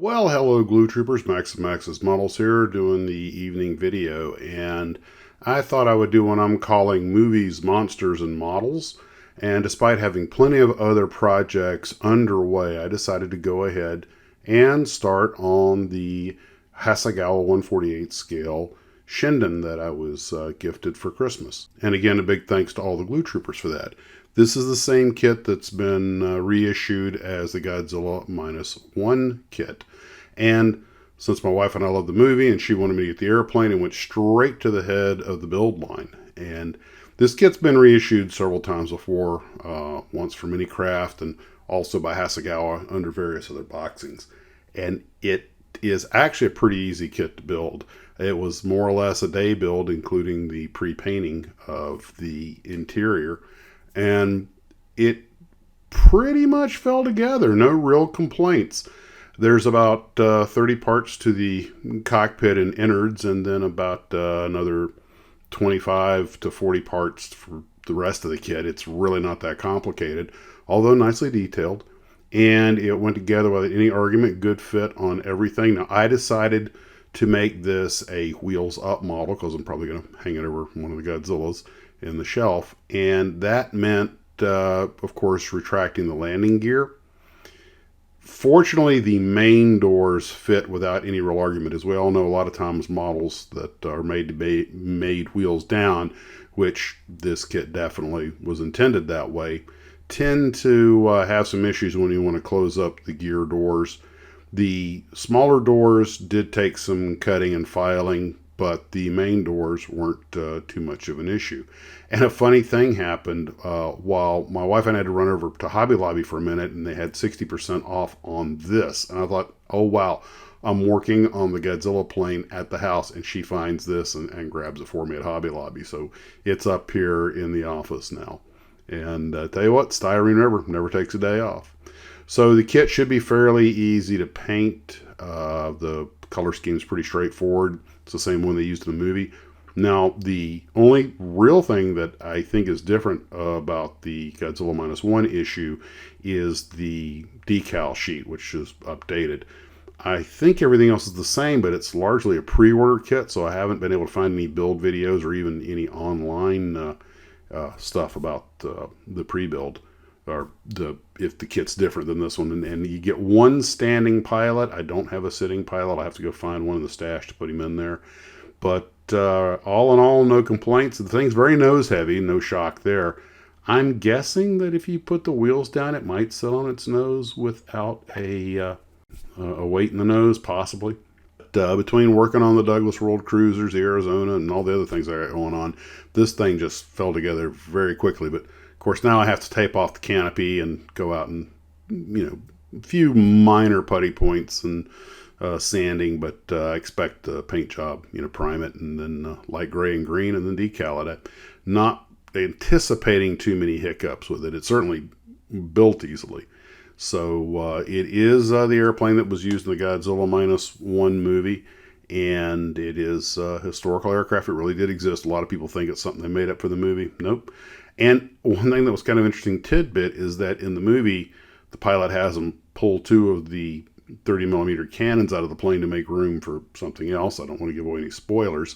Well, hello, Glue Troopers. Max and Max's Models here, doing the evening video, and I thought I would do what I'm calling Movies, Monsters, and Models. And despite having plenty of other projects underway, I decided to go ahead and start on the Hasegawa 1/48 scale Shinden that I was gifted for Christmas. And again, a big thanks to all the Glue Troopers for that. This is the same kit that's been reissued as the Godzilla -1 kit. And since my wife and I love the movie and she wanted me to get the airplane, it went straight to the head of the build line. And this kit's been reissued several times before, once for Minicraft and also by Hasegawa under various other boxings. And it is actually a pretty easy kit to build. It was more or less a day build, including the pre-painting of the interior. And it pretty much fell together. No real complaints. There's about 30 parts to the cockpit and innards, and then about another 25 to 40 parts for the rest of the kit. It's really not that complicated, although nicely detailed. And it went together without any argument, good fit on everything. Now, I decided to make this a wheels up model because I'm probably going to hang it over one of the Godzillas in the shelf. And that meant, of course, retracting the landing gear. Fortunately, the main doors fit without any real argument. As we all know, a lot of times models that are made to be made wheels down, which this kit definitely was intended that way, tend to have some issues when you want to close up the gear doors. The smaller doors did take some cutting and filing, but the main doors weren't too much of an issue. And a funny thing happened while my wife and I had to run over to Hobby Lobby for a minute, and they had 60% off on this. And I thought, oh, wow, I'm working on the Godzilla plane at the house, and she finds this and grabs it for me at Hobby Lobby. So it's up here in the office now. And tell you what, styrene rubber never takes a day off. So the kit should be fairly easy to paint. The color scheme is pretty straightforward. It's the same one they used in the movie. Now, the only real thing that I think is different about the Godzilla -1 issue is the decal sheet, which is updated. I think everything else is the same, but it's largely a pre-order kit, so I haven't been able to find any build videos or even any online stuff about the pre-build, or if the kit's different than this one. And you get one standing pilot. I don't have a sitting pilot. I have to go find one in the stash to put him in there. But all in all, no complaints. The thing's very nose heavy, no shock there. I'm guessing that if you put the wheels down, it might sit on its nose without a weight in the nose, possibly. But, between working on the Douglas World Cruisers, the Arizona, and all the other things I got going on, this thing just fell together very quickly. But of course, now I have to tape off the canopy and go out and, a few minor putty points and sanding, but I expect the paint job, prime it and then light gray and green and then decal it. Not anticipating too many hiccups with it. It's certainly built easily. So it is the airplane that was used in the Godzilla -1 movie, and it is a historical aircraft. It really did exist. A lot of people think it's something they made up for the movie. Nope. And one thing that was kind of interesting tidbit is that in the movie, the pilot has them pull two of the 30 millimeter cannons out of the plane to make room for something else. I don't want to give away any spoilers.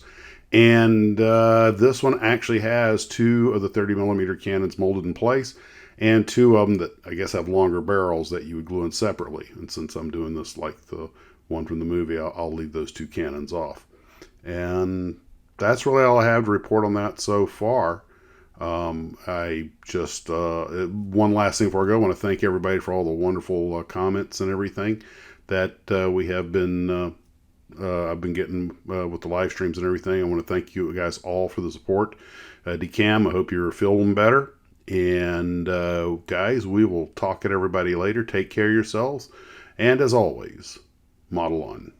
And this one actually has two of the 30 millimeter cannons molded in place, and two of them that I guess have longer barrels that you would glue in separately. And since I'm doing this like the one from the movie, I'll leave those two cannons off. And that's really all I have to report on that so far. I just, one last thing before I go, I want to thank everybody for all the wonderful comments and everything that we have been, I've been getting with the live streams and everything. I want to thank you guys all for the support. Decam, I hope you're feeling better. And guys, we will talk at everybody later. Take care of yourselves. And as always, model on.